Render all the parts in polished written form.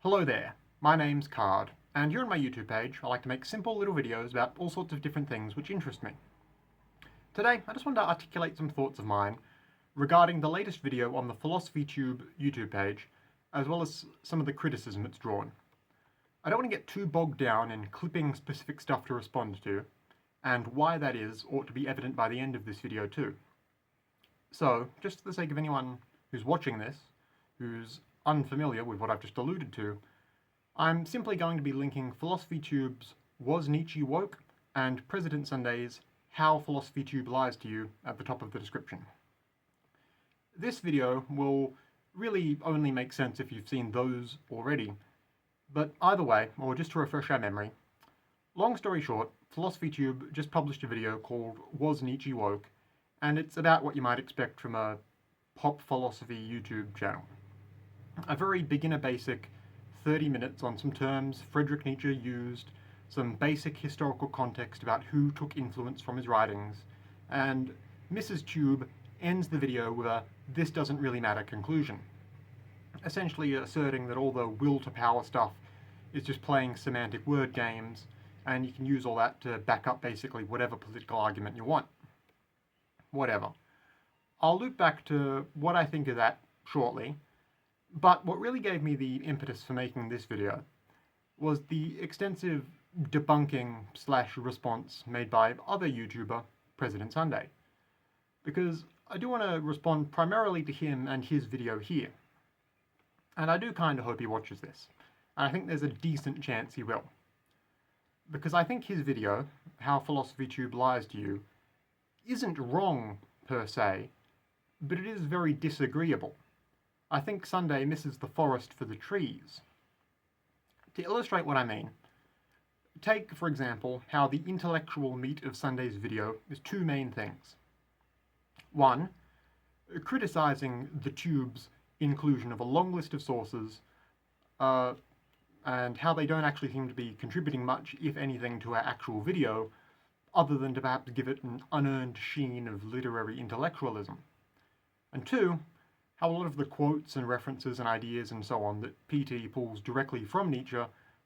Hello there, my name's Card, and here on my YouTube page I like to make simple little videos about all sorts of different things which interest me. Today I just wanted to articulate some thoughts of mine regarding the latest video on the PhilosophyTube YouTube page, as well as some of the criticism it's drawn. I don't want to get too bogged down in clipping specific stuff to respond to, and why that is ought to be evident by the end of this video too. So, just for the sake of anyone who's watching this, who's unfamiliar with what I've just alluded to, I'm simply going to be linking PhilosophyTube's Was Nietzsche Woke and President Sunday's How PhilosophyTube Lies to You at the top of the description. This video will really only make sense if you've seen those already, but either way, or just to refresh our memory, long story short, PhilosophyTube just published a video called Was Nietzsche Woke, and it's about what you might expect from a pop philosophy YouTube channel. A very beginner basic 30 minutes on some terms Friedrich Nietzsche used, some basic historical context about who took influence from his writings, and Mrs. Tube ends the video with a "this doesn't really matter" conclusion, essentially asserting that all the will to power stuff is just playing semantic word games, and you can use all that to back up basically whatever political argument you want. Whatever. I'll loop back to what I think of that shortly, but what really gave me the impetus for making this video was the extensive debunking / response made by other YouTuber, President Sunday. Because I do want to respond primarily to him and his video here. And I do kind of hope he watches this. And I think there's a decent chance he will. Because I think his video, How PhilosophyTube Lies to You, isn't wrong per se, but it is very disagreeable. I think Sunday misses the forest for the trees. To illustrate what I mean, take, for example, how the intellectual meat of Sunday's video is two main things. One, criticizing the Tube's inclusion of a long list of sources, and how they don't actually seem to be contributing much, if anything, to our actual video, other than to perhaps give it an unearned sheen of literary intellectualism. And two, how a lot of the quotes and references and ideas and so on that PT pulls directly from Nietzsche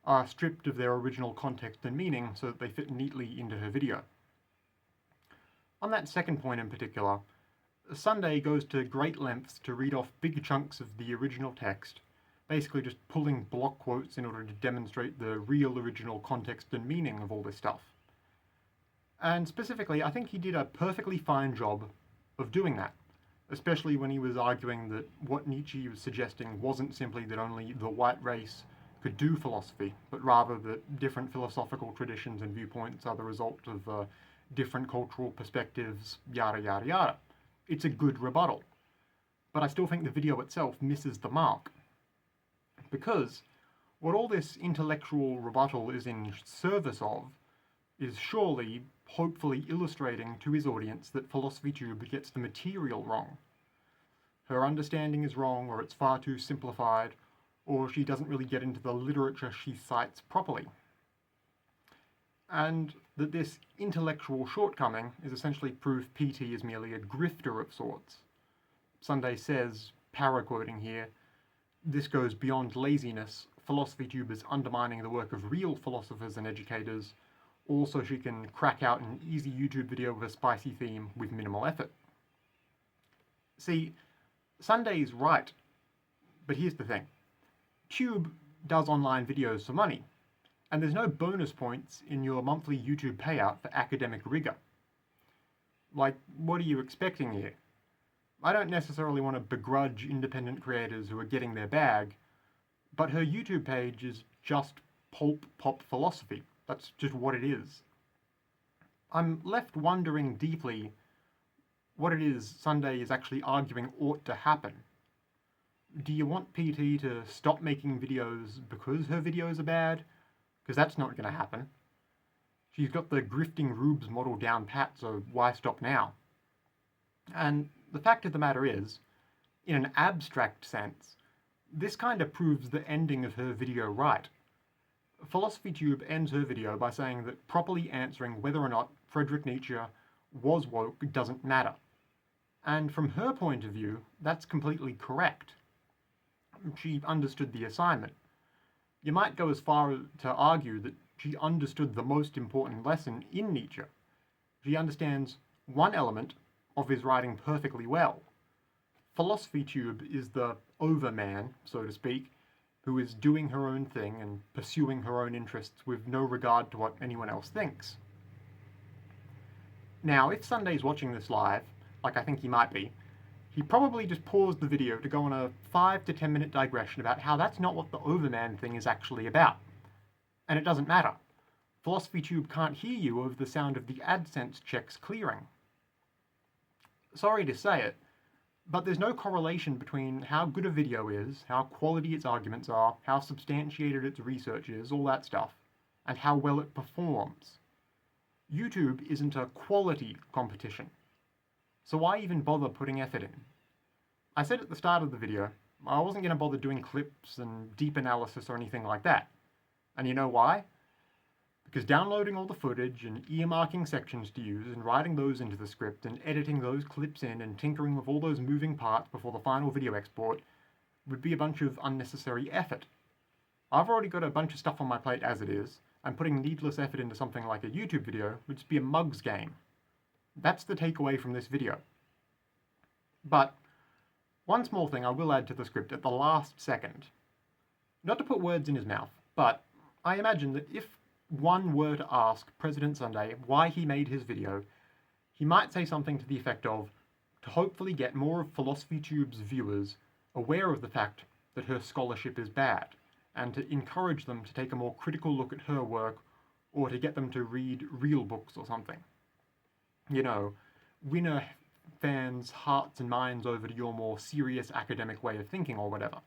are stripped of their original context and meaning so that they fit neatly into her video. On that second point in particular, Sunday goes to great lengths to read off big chunks of the original text, basically just pulling block quotes in order to demonstrate the real original context and meaning of all this stuff. And specifically, I think he did a perfectly fine job of doing that, especially when he was arguing that what Nietzsche was suggesting wasn't simply that only the white race could do philosophy, but rather that different philosophical traditions and viewpoints are the result of different cultural perspectives, yada yada yada. It's a good rebuttal. But I still think the video itself misses the mark. Because what all this intellectual rebuttal is in service of is surely, hopefully illustrating to his audience that PhilosophyTube gets the material wrong. Her understanding is wrong, or it's far too simplified, or she doesn't really get into the literature she cites properly. And that this intellectual shortcoming is essentially proof PT is merely a grifter of sorts. Sunday says, para-quoting here, "This goes beyond laziness. PhilosophyTube is undermining the work of real philosophers and educators, all so she can crack out an easy YouTube video with a spicy theme with minimal effort." See, Sunday's right, but here's the thing. Tube does online videos for money, and there's no bonus points in your monthly YouTube payout for academic rigor. Like, what are you expecting here? I don't necessarily want to begrudge independent creators who are getting their bag, but her YouTube page is just pulp pop philosophy. That's just what it is. I'm left wondering deeply what it is Sunday is actually arguing ought to happen. Do you want PT to stop making videos because her videos are bad? Because that's not going to happen. She's got the grifting rubes model down pat, so why stop now? And the fact of the matter is, in an abstract sense, this kind of proves the ending of her video right. PhilosophyTube ends her video by saying that properly answering whether or not Friedrich Nietzsche was woke doesn't matter. And from her point of view, that's completely correct. She understood the assignment. You might go as far to argue that she understood the most important lesson in Nietzsche. She understands one element of his writing perfectly well. PhilosophyTube is the overman, so to speak, who is doing her own thing and pursuing her own interests with no regard to what anyone else thinks. Now, if Sunday's watching this live, like I think he might be, he probably just paused the video to go on a 5 to 10 minute digression about how that's not what the overman thing is actually about. And it doesn't matter. PhilosophyTube can't hear you over the sound of the AdSense checks clearing. Sorry to say it, but there's no correlation between how good a video is, how quality its arguments are, how substantiated its research is, all that stuff, and how well it performs. YouTube isn't a quality competition. So why even bother putting effort in? I said at the start of the video, I wasn't going to bother doing clips and deep analysis or anything like that. And you know why? Because downloading all the footage and earmarking sections to use and writing those into the script and editing those clips in and tinkering with all those moving parts before the final video export would be a bunch of unnecessary effort. I've already got a bunch of stuff on my plate as it is, and putting needless effort into something like a YouTube video would just be a mug's game. That's the takeaway from this video. But one small thing I will add to the script at the last second. Not to put words in his mouth, but I imagine that if one were to ask President Sunday why he made his video, he might say something to the effect of, to hopefully get more of PhilosophyTube's viewers aware of the fact that her scholarship is bad, and to encourage them to take a more critical look at her work, or to get them to read real books or something. You know, win a fans' hearts and minds over to your more serious academic way of thinking or whatever.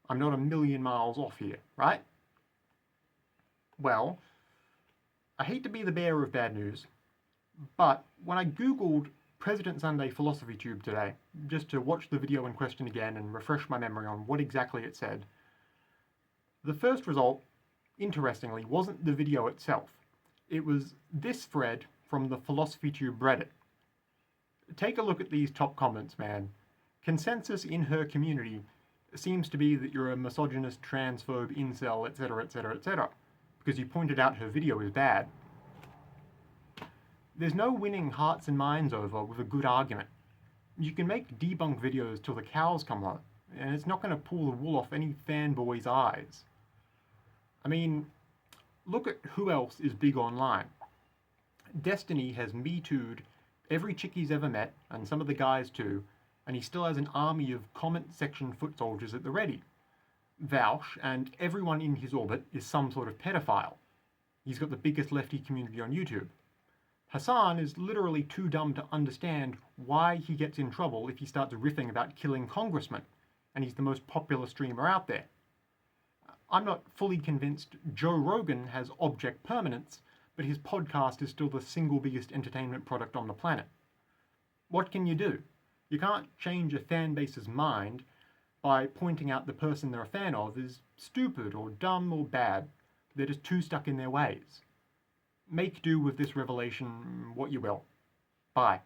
I'm not a million miles off here, right? Well, I hate to be the bearer of bad news, but when I googled President Sunday PhilosophyTube today, just to watch the video in question again and refresh my memory on what exactly it said, the first result, interestingly, wasn't the video itself. It was this thread from the PhilosophyTube Reddit. Take a look at these top comments, man. Consensus in her community seems to be that you're a misogynist, transphobe, incel, etc, etc, etc, because you pointed out her video is bad. There's no winning hearts and minds over with a good argument. You can make debunk videos till the cows come home, and it's not going to pull the wool off any fanboy's eyes. I mean, look at who else is big online. Destiny has Me Too'd every chick he's ever met, and some of the guys too, and he still has an army of comment section foot soldiers at the ready. Vaush and everyone in his orbit is some sort of pedophile. He's got the biggest lefty community on YouTube. Hassan is literally too dumb to understand why he gets in trouble if he starts riffing about killing congressmen, and he's the most popular streamer out there. I'm not fully convinced Joe Rogan has object permanence, but his podcast is still the single biggest entertainment product on the planet. What can you do? You can't change a fan base's mind by pointing out the person they're a fan of is stupid or dumb or bad. They're just too stuck in their ways. Make do with this revelation what you will. Bye.